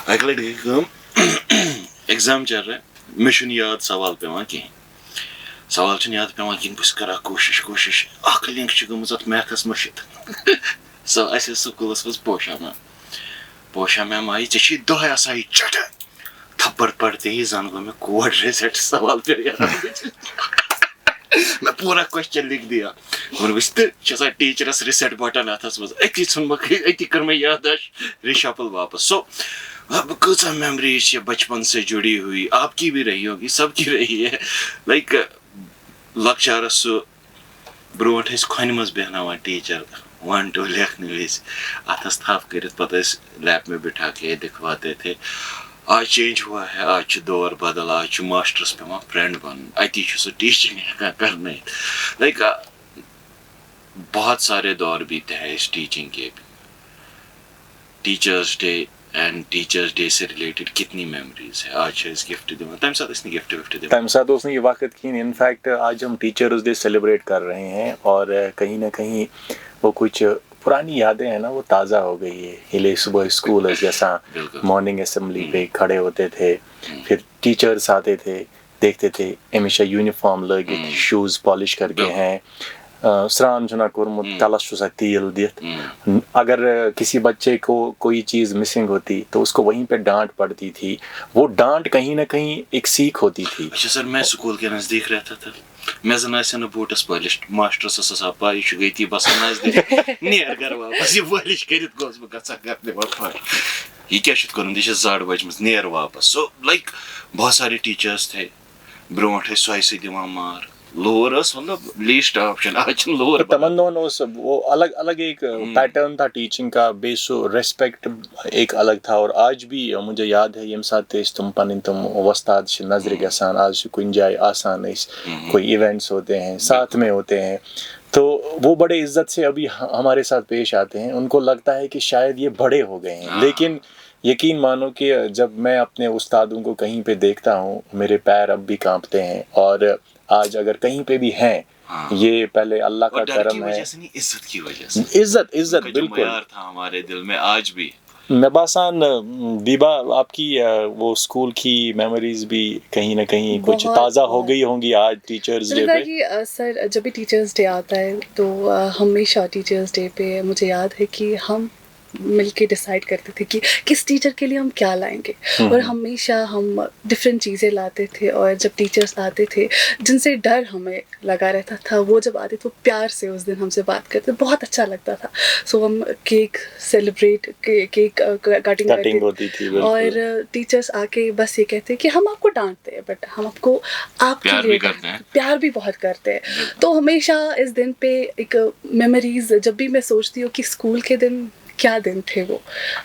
اکہِ لٹہِ گٔے کٲم ایٚگزام چل رہا ہے مےٚ چھُنہٕ یاد سوال پیٚوان کِہیٖنۍ سوال چھُنہٕ یاد پیٚوان کِہیٖنۍ بہٕ چھُس کران کوٗشِش اکھ لِنک چھِ گٔمٕژ اتھ میتھس مٔشِتھ سۄ اَسہِ ٲس سکوٗلس منٛز پوشا میم آیہِ ژےٚ چھُے دۄہے آسان یہِ چٹہٕ تھپڑ پڑتے ہی زن گوٚو مےٚ کوڈ ریسٹ سوال پیٚو یاد میں پوٗرا کوسچن لِکھ دِیا وۄنۍ وٕچھ تہٕ چھِ آسان ٹیٖچرس رِسیٹ بٹن اتھس منٛز أتی ژھُنمکھ أتی کٔر مےٚ یادداشت رِشفل واپس سو کۭژاہ میمریز چھِ بچپن سے جُڑی ہوئی آپ کی بھی رہی ہوگی سب کی رہی ہے لایک لۄکچارس سُہ برونٛٹھ ٲسۍ کھۄنہِ منٛز بیٚہناوان ٹیٖچر 1 2 لیکھنہٕ وِزِ اتھس تھپھ کٔرِتھ پتہٕ ٲسۍ لیپ میں بِٹھا کے دکھواتے تھے آج چینج ہوا ہے آج چھُ دور بدل آج چھُ ماسٹرس پیٚوان فرینڈ بنُن اتی چھُ سُہ ٹیٖچنگ ہٮ۪کان کرنٲیِتھ لایک بہت سارے دور بیتے ہیں اس ٹیچنگ کے بھی teachers day and teachers day سے ریلیٹڈ کتنی میموریز ہے آج چھِ أسۍ گفٹ دِوان تمہِ ساتہٕ ٲسۍ نہٕ گفٹ دِوان تمہِ ساتہٕ اوس نہٕ یہِ وقت کِہیٖنۍ انفیکٹ آج ہم ٹیچرس ڈے سیلیبریٹ کر رہے ہیں اور کہیں نہ کہیں وہ کچھ پرانی یادیں ہیں نا وہ تازہ ہو گئی ہے ییٚلہِ صبح اسکول ٲسۍ گژھان مارننگ اسمبلی پہ کھڑے ہوتے تھے پھر ٹیچرس آتے تھے دیکھتے تھے أمِس چھا یوٗنِفارم لٲگِتھ شوٗز پالش کر کے ہیں سرٛان چھُنا کوٚرمُت کلس چھُسا تیٖل دِتھ اگر کسی بچے کو کوئی چیز مسنگ ہوتی تو اس کو وہیں پہ ڈانٹ پڑتی تھی وہ ڈانٹ کہیں نہ کہیں ایک سیکھ ہوتی تھی. اچھا سر میں اسکول کے نزدیک رہتا تھا مےٚ زن آسہِ نہٕ بوٗٹس پٲلِش ماسٹرس ٲس آسان پاے یہِ چھُ أتی بسان نزدیٖک نیر گھر واپس یہِ پٲلِش کٔرِتھ گوٚژھ بہٕ گژھان گھر دِوان پاے یہِ کیٛاہ چھُتھ کوٚرمُت یہِ چھِ زڈ بجمٕژ نیر واپس سو لایک بہت سارے ٹیٖچٲرٕس تھے برونٛٹھ ٲسۍ سۄے سۭتۍ دِوان مار لور ٲس مطلب لیسٹ آپشن آج چھُنہٕ لور تمنا اوس وہ الگ الگ ایک پیٹرن تھا ٹیچنگ کا بیٚیہِ سُہ ریسپیکٹ ایک الگ تھا اور آج بھی مجھے یاد ہے ییٚمہِ ساتہٕ تہِ أسۍ تِم پنٕنۍ تِم وۄستاد چھِ نظرِ گژھان آز چھِ کُنہِ جایہِ آسان أسۍ کوئی ایونٹس ہوتے ہیں ساتھ میں ہوتے ہیں تو وہ بڑے عزت سے ابھی ہمارے ساتھ پیش آتے ہیں ان کو لگتا ہے کہ شاید یہ بڑے ہو گئے ہیں لیکن یقین مانو کہ جب میں اپنے استادوں کو کہیں پہ دیکھتا ہوں میرے پیر اب بھی کانپتے ہیں اور آج اگر کہیں پہ بھی ہیں یہ پہلے اللہ کا کرم ہے عزت کی وجہ سے عزت بالکل تھا ہمارے دل میں آج بھی میں باسان بیبا آپ کی وہ اسکول کی میموریز بھی کہیں نہ کہیں کچھ تازہ ہو گئی ہوں گی آج ٹیچرز ڈے پہ. سر جب بھی ٹیچرز ڈے آتا ہے تو ہمیشہ ٹیچرز ڈے پہ مجھے یاد ہے کہ ہم مل کے ڈیسائیڈ کرتے تھے کہ کس ٹیچر کے لیے ہم کیا لائیں گے اور ہمیشہ ہم ڈفرینٹ چیزیں لاتے تھے اور جب ٹیچرس آتے تھے جن سے ڈر ہمیں لگا رہتا تھا وہ جب آتے تو پیار سے اس دن ہم سے بات کرتے بہت اچھا لگتا تھا. سو ہم کیک سیلیبریٹ کیک کٹنگ ہوتی تھی اور ٹیچرس آ کے بس یہ کہتے کہ ہم آپ کو ڈانٹتے ہیں بٹ ہم آپ کو آپ کے لیے پیار بھی بہت کرتے ہیں. تو ہمیشہ اس دن پہ ایک میموریز جب بھی میں سوچتی ہوں کہ اسکول کے دن کیا دن تھے وہ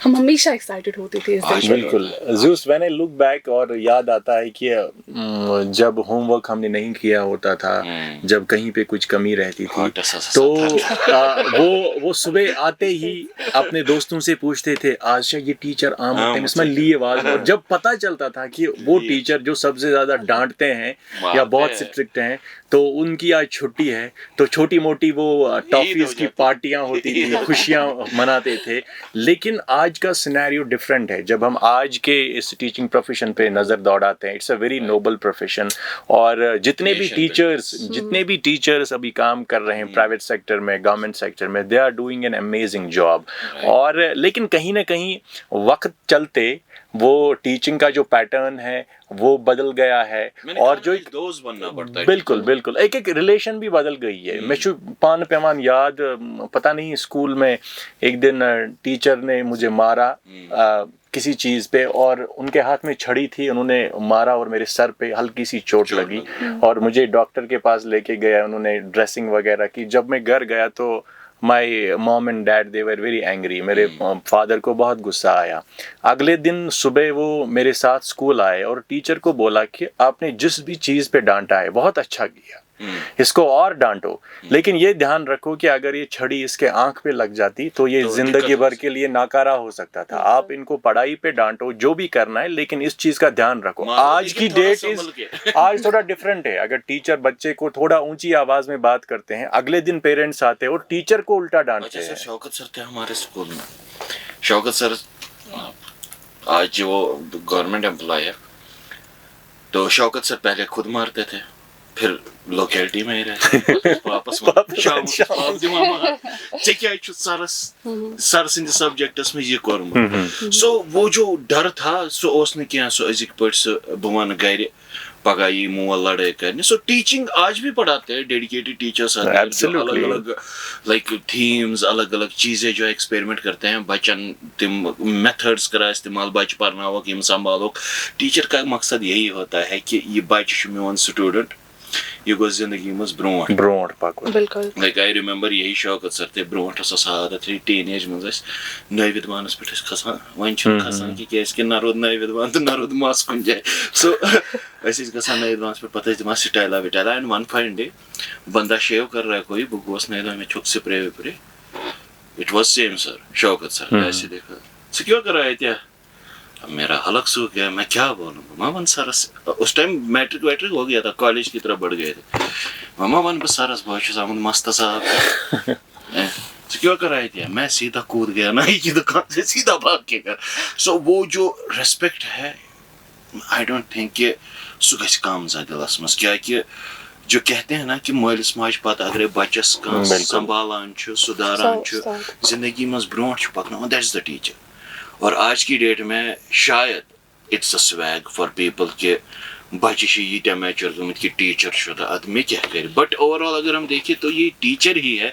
ہم ہمیشہ ایکسائٹیڈ ہوتے تھے اس دن. بالکل زیوس وین آئی لک بیک اور یاد آتا ہے کہ جب ہوم ورک ہم نے نہیں کیا ہوتا تھا جب کہیں پہ کچھ کمی رہتی تھی تو وہ صبح آتے ہی اپنے دوستوں سے پوچھتے تھے آج یہ ٹیچر اس میں لیے آواز اور جب پتہ چلتا تھا کہ وہ ٹیچر جو سب سے زیادہ ڈانٹتے ہیں یا بہت اسٹرکٹ ہیں تو ان کی آج چھٹی ہے تو چھوٹی موٹی وہ ٹافیز کی پارٹیاں ہوتی تھی خوشیاں مناتے تھے. لیکن آج کا سینیریو ڈفرینٹ ہے جب ہم آج کے اس ٹیچنگ پروفیشن پہ نظر دوڑاتے ہیں. It's a very noble profession اور جتنے بھی ٹیچرس ابھی کام کر رہے ہیں پرائیویٹ سیکٹر میں گورنمنٹ سیکٹر میں they are doing an amazing job. اور لیکن کہیں نہ کہیں وقت چلتے وہ ٹیچنگ کا جو پیٹرن ہے وہ بدل گیا ہے اور جو بالکل ایک ریلیشن بھی بدل گئی ہے. میں پان پیمان یاد پتہ نہیں اسکول میں ایک دن ٹیچر نے مجھے مارا کسی چیز پہ اور ان کے ہاتھ میں چھڑی تھی انہوں نے مارا اور میرے سر پہ ہلکی سی چوٹ لگی اور مجھے ڈاکٹر کے پاس لے کے گیا انہوں نے ڈریسنگ وغیرہ کی. جب میں گھر گیا تو my mom and dad they were very angry. میرے فادر کو بہت غصہ آیا. اگلے دن صبح وہ میرے ساتھ اسکول آئے اور ٹیچر کو بولا کہ آپ نے جس بھی چیز پہ ڈانٹا ہے بہت اچھا کیا اس کو اور ڈانٹو لیکن یہ دھیان رکھو کہ اگر یہ چھڑی اس کے آنکھ پہ لگ جاتی تو یہ زندگی بھر کے لیے ناکارہ ہو سکتا تھا. آپ ان کو پڑھائی پہ ڈانٹو جو بھی کرنا ہے لیکن اس چیز کا دھیان رکھو. آج کی ڈیٹ آج تھوڑا ڈفرینٹ ہے. اگر ٹیچر بچے کو تھوڑا اونچی آواز میں بات کرتے ہیں اگلے دن پیرنٹس آتے اور ٹیچر کو الٹا ڈانٹتے ہیں. شوکت سر تھے ہمارے اسکول میں. شوکت سر آج وہ گورنمنٹ امپلائی ہے تو شوکت سر پہلے خود مارتے تھے پھر لوکیلٹی میں ہی رہتے واپس سر سندس سبجیکٹس میں یہ کورمت سو وہ جو ڈر تھا سو اس نہ کینٛہہ سو أزِکۍ پٲٹھۍ سُہ بہٕ وَنہٕ گرِ پگہ یہ مول لڑائی کرنے سو ٹیچنگ آج بھی پڑھاتے ہیں ڈیڈیکیٹڈ ٹیچرس آتے ہیں جو الگ الگ لائک تھیمز الگ الگ چیزیں جو ایکسپیریمنٹ کرتے ہیں بچن تم میتھڈس کرا استعمال بچ پرناوک یم سنبھالوک ٹیچر کا مقصد یہی ہوتا ہے کہ یہ بچہ چھُ میون سٹوڈنٹ یہ گوٚژھ زندگی منٛز برونٛٹھ پکُن بالکل لایک آئی ریمبر یہی شوکت سر تہِ برونٛٹھ ٲس آسان عادت ییٚلہِ ٹیٖن ایج منٛز ٲسۍ نٔوِ وِدوانس پٮ۪ٹھ ٲسۍ کھسان وۄنۍ چھُنہٕ کھسان کیازِ کہِ نہ روٗد نٔوِ وِدوان تہٕ نہ روٗد مس کُنہِ جایہِ سو أسۍ ٲسۍ گژھان نٔوِ وِدوانس پٮ۪ٹھ پتہٕ ٲسۍ دِوان سٹایلا وٹایلا اینڈ ون فاین ڈے بندہ شیو کر رہا ہے کوئی بہٕ گوس نٔوِ وِدوان مےٚ چھوٚک سپرے وپرے اٹ واز سیم سر شوکت سر ایسے دیکھا ژٕ کیوں کر رہا ہے کیا میرا حلق سوکھ گیا میں کیا بولوں ماما ون سرس اس ٹائم میٹرک ویٹرک ہو گیا تھا کالج کی طرف بڑھ گئے تھے ماما ون بہ سرس بہت چھُس آمُت مست صاحب ژٕ کیوں کر رہا تھا میں سیدھا کود گیا نائی کی دکان سے سیدھا بھاگ کے گھر سو وہ جو ریسپیکٹ ہے آئی ڈونٹ تھنک کہ سُہ گژھِ کم زیادہ دلس منٛز کیٛاہ کہ جو کہتے ہیں نا کہ مٲلِس ماجہِ پتہٕ اگرے بچس کانٛہہ سنبھالان چھُ سُدھاران چھُ زندگی منٛز برونٛٹھ چھُ پکناوان دیٹ از دا ٹیچر اور آج کی ڈیٹ میں شاید it's a swag for people کہ بچہ چھِ ییٖتیٛاہ میچور گٔمٕتۍ کہ ٹیچر چھُ تہٕ ادٕ مےٚ کیٛاہ کرِ بٹ اوور آل اگر ہم دیکھیں تو یہ ٹیچر ہی ہے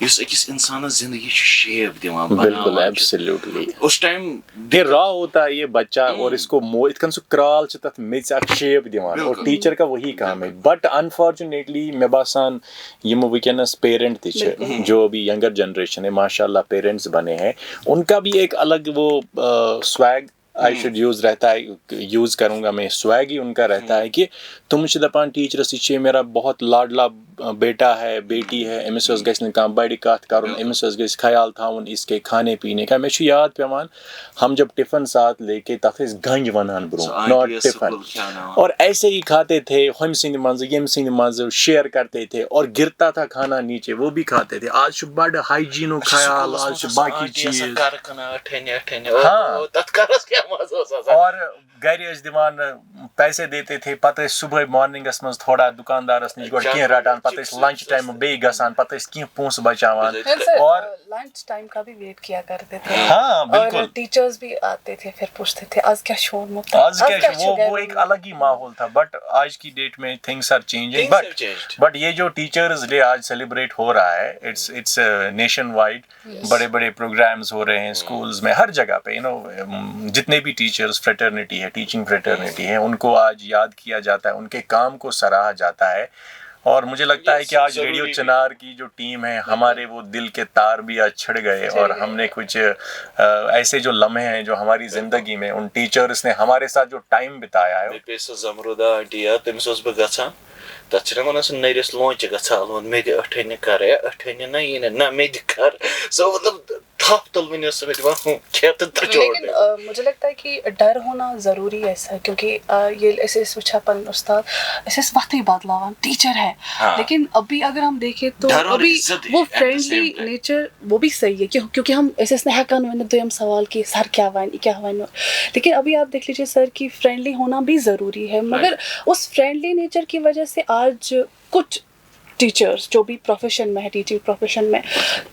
یُس أکِس انسانس زندگی چھُ شیپ دِوان بالکل ایبسلیوٹلی اس ٹائم یہ را ہوتا ہے یہ بچہ اور اس کو یِتھ کٔنۍ سُہ کرال چھِ تتھ میٚژِ اکھ شیپ دِوان اور ٹیچر کا وہی کام ہے بٹ انفارچونیٹلی مےٚ باسان یِم وٕنکیٚنس پیرنٹ تہِ چھِ جو ابھی ینگر جنریشن ہے ماشاء اللہ پیرنٹس بنے ہیں ان کا بھی ایک الگ وہ سویگ آئی شوڈ یوز رہتا ہے یوز کروں گا میں سویگ ہی ان کا رہتا ہے کہ تم چھِ دپان ٹیچرس یہ چھِ میرا بہت لاڈلا بیٹا ہے بیٹی ہے أمِس حظ گژھِ نہٕ کانٛہہ بڑِ کتھ کرُن أمِس حظ گژھِ خیال تھاوُن اس کے کھانے پینے کا مےٚ چھُ یاد پیوان ہم جب ٹفن ساتھ لے کے تتھ ٲسۍ گنج ونان برونٛہہ ناٹ ٹفن اور ایسے ہی کھاتے تھے ہُمہِ سٕنٛدِ منٛزٕ ییٚمہِ سٕنٛدِ منٛزٕ شیئر کرتے تھے اور گرتا تھا کھانا نیچے وہ بھی کھاتے تھے آج چھُ بڑٕ ہائیجینُک خیال آج چھُ باقی چیٖز اور گرِ ٲسۍ دِوان پیسے دیتے تھے پتہٕ ٲسۍ صبحٲے مارننگس منٛز تھوڑا دُکاندارس نِش گۄڈٕ کینٛہہ رٹان پتہٕ ٲسۍ لنچ ٹایمہٕ بیٚیہِ گژھان پتہٕ ٲسۍ کینٛہہ پونٛسہٕ بچاوان اور لنچ ٹائم کا بھی ویٹ کیا کرتے تھے ہاں بالکل اور ٹیچرز بھی آتے تھے پھر پوچھتے تھے آج کیا چھوڑمُت آج کیا وہ ایک الگ ہی ماحول تھا بٹ آج کی ڈیٹ میں تھنگس آر چینجنگ بٹ یہ جو ٹیچرز ڈے آج سیلیبریٹ ہو رہا ہے اٹس نیشن وائڈ بڑے بڑے پروگرامز ہو رہے ہیں اسکولز میں ہر جگہ پہ جتنے بھی ٹیچرز فریٹرنیٹی ہے ٹیچنگ فریٹرنیٹی ہے ان کو آج یاد کیا جاتا ہے ان کے کام کو سراہا جاتا ہے اور مجھے لگتا ہے کہ آج ریڈیو چنار کی جو ٹیم ہے ہمارے وہ دل کے تار بھی آج چھڑ گئے اور ہم نے کچھ ایسے جو لمحے ہیں جو ہماری زندگی میں ان ٹیچرز نے ہمارے ساتھ جو ٹائم بتایا ہے زمرودہ آنٹی تٔمِس اوسُس بہٕ گژھان تتھ چھِ نہ ونان سُہ نٔرِس لونٛچہِ گژھان الوُنٛد مےٚ دِ أٹھٔنہِ کر أٹھٔنہِ نہ یی نہ مےٚ دِ کر سو مطلب تھپ تُلوٕنۍ ٲس سۄ مےٚ دِوان کھٮ۪تھ تہٕ لیکن مجھے لگتا ہے کہ ڈر ہونا ضروری ہے سر کیونکہ یہ ایسے وٕچھان پنٕنۍ استاد أسۍ ٲسۍ وقتٕے بدلاوان ٹیچر ہے لیکن ابھی اگر ہم دیکھیں تو ابھی وہ فرینڈلی نیچر وہ بھی صحیح ہے کیونکہ ہم أسۍ ٲسۍ نہٕ ہٮ۪کان ؤنِتھ دوٚیِم سوال کہ سر کیا وَنہِ کیا وَنہِ لیکن ابھی آپ دیکھ لیجیے سر کہ فرینڈلی ہونا بھی ضروری ہے مگر اس فرینڈلی نیچر کی وجہ سے آج کچھ ٹیچرس جو بھی پروفیشن میں ہے ٹیچنگ پروفیشن میں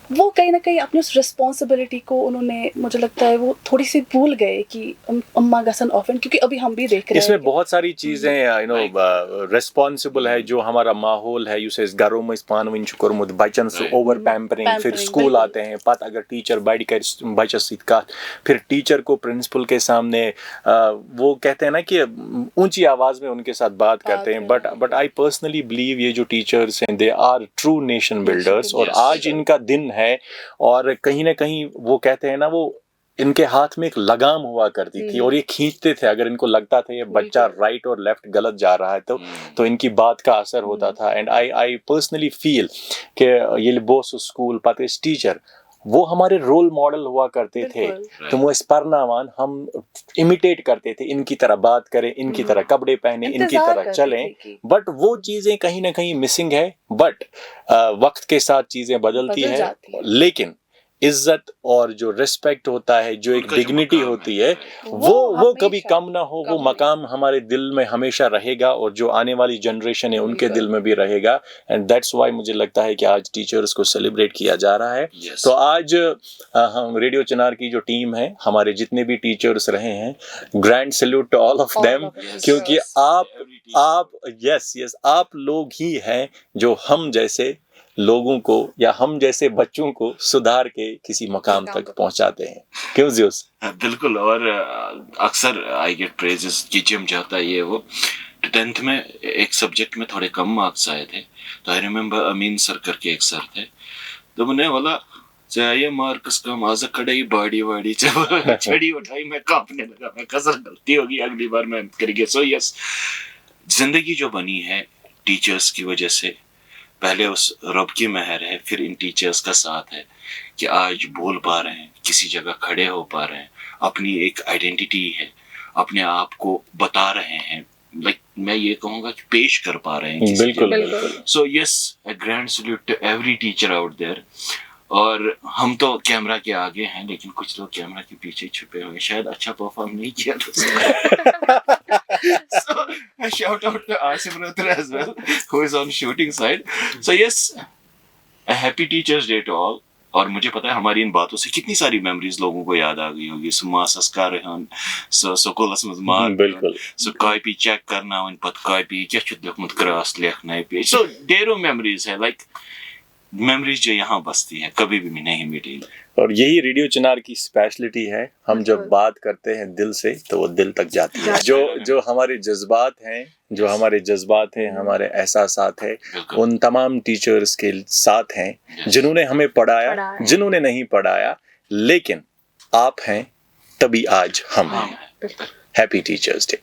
وہ کہیں نہ کہیں اپنی اس رسپانسبلٹی کو انہوں نے مجھے لگتا ہے وہ تھوڑی سی بھول گئے کہ اما گژھن آفن کیونکہ ابھی ہم بھی دیکھ رہے ہیں اس میں بہت ساری چیزیں ریسپانسبل ہے جو ہمارا ماحول ہے یُس أسۍ گرو منٛز پانہٕ ؤنۍ چھُ کوٚرمُت بچن سُہ اوور پیمپرنگ پھر اسکول آتے ہیں پتہٕ اگر ٹیچر بڑِ کرِ بچس سۭتۍ کتھ پھر ٹیچر کو پرنسپل کے سامنے وہ کہتے ہیں نا کہ اونچی آواز میں ان کے ساتھ بات کرتے ہیں بٹ آئی پرسنلی بلیو یہ جو ٹیچرس ہیں they are true nation builders اور آج ان کا دن ہے اور کہیں نہ کہیں وہ کہتے ہیں نا وہ ان کے ہاتھ میں ایک لگام ہوا کرتی تھی اور یہ کھینچتے تھے اگر ان کو لگتا تھا یہ بچہ رائٹ اور لیفٹ غلط جا رہا ہے تو ان کی بات کا اثر ہوتا تھا اینڈ آئی پرسنلی فیل کہ ییٚلہِ بہٕ اوسُس سکوٗل پتہٕ ٲسۍ ٹیچر وہ ہمارے رول ماڈل ہوا کرتے تھے تم ٲسۍ پرناوان ہم امیٹیٹ کرتے تھے ان کی طرح بات کریں ان کی طرح کپڑے پہنے ان کی طرح چلیں بٹ وہ چیزیں کہیں نہ کہیں مسنگ ہے بٹ وقت کے ساتھ چیزیں بدلتی ہے لیکن عزت اور جو ریسپیکٹ ہوتا ہے, جو ایک ڈگنیٹی ہوتی ہے, وہ کبھی کم نہ ہو. وہ مقام ہمارے دل میں ہمیشہ رہے گا, اور جو آنے والی جنریشن ہے ان کے دل میں بھی رہے گا. اینڈ دیٹس وائی مجھے لگتا ہے کہ آج ٹیچرز کو سیلیبریٹ کیا جا رہا ہے. تو آج ہم ریڈیو چنار کی جو ٹیم ہے, ہمارے جتنے بھی ٹیچرز رہے ہیں, grand salute to all of them, کیونکہ آپ لوگ ہی ہیں جو ہم جیسے لوگوں کو یا ہم جیسے بچوں کو سدھار کے کسی مقام تک پہنچاتے ہیں. کیوں زیوس؟ بالکل. اور اکثر آئی گیٹ پریزز کہ جم جاتا ہے یہ وہ. 10th میں ایک سبجیکٹ میں تھوڑے کم مارکس آئے تھے, تو آئی ریممبر امین سر کر کے ایک سر تھے, تو میں نے بولا چاہیے مارکس کم آج کھڑے باڑی واڑی چھڑی اٹھائی, میں کانپنے لگا, میں کسر غلطی ہوگی اگلی بار میں کریں گے. سو یس, زندگی جو بنی ہے ٹیچرز کی وجہ سے, پہلے اس رب کی مہر ہے, پھر ان ٹیچرز کا ساتھ ہے کہ آج بول پا رہے ہیں, کسی جگہ کھڑے ہو پا رہے ہیں, اپنی ایک آئیڈینٹی ہے, اپنے آپ کو بتا رہے ہیں, لائک میں یہ کہوں گا کہ پیش کر پا رہے ہیں. بالکل. So yes, a grand salute to every teacher out there. اور ہم تو کیمرہ کے آگے ہیں, لیکن کچھ لوگ کیمرہ کے پیچھے چھپے ہوئے, شاید اچھا پرفارم نہیں کیا تھا. So shout out to Asif Rathur as well, who is on shooting side. So yes, a happy Teachers Day to all. اور مجھے پتا ہے ہماری ان باتوں سے کتنی ساری میموریز لوگوں کو یاد آ گئی ہوگی. ماسس کران سکولس مز مار, بالکل, سو کاپی چیک کرنا پتہ کاپی کیا چھُ لیوکھمُت کراس لیکھنا پہ. سو ڈیرو میموریز ہے, لائک میموریز جو یہاں بستی ہیں کبھی بھی نہیں مٹیں گی. اور یہی ریڈیو چنار کی اسپیشلٹی ہے, ہم جب بات کرتے ہیں دل سے تو وہ دل تک جاتی ہے. جو ہمارے جذبات ہیں, ہمارے احساسات ہیں, ان تمام ٹیچرز کے ساتھ ہیں جنہوں نے ہمیں پڑھایا, جنہوں نے نہیں پڑھایا, لیکن آپ ہیں تبھی آج ہم ہیں. Happy teachers day.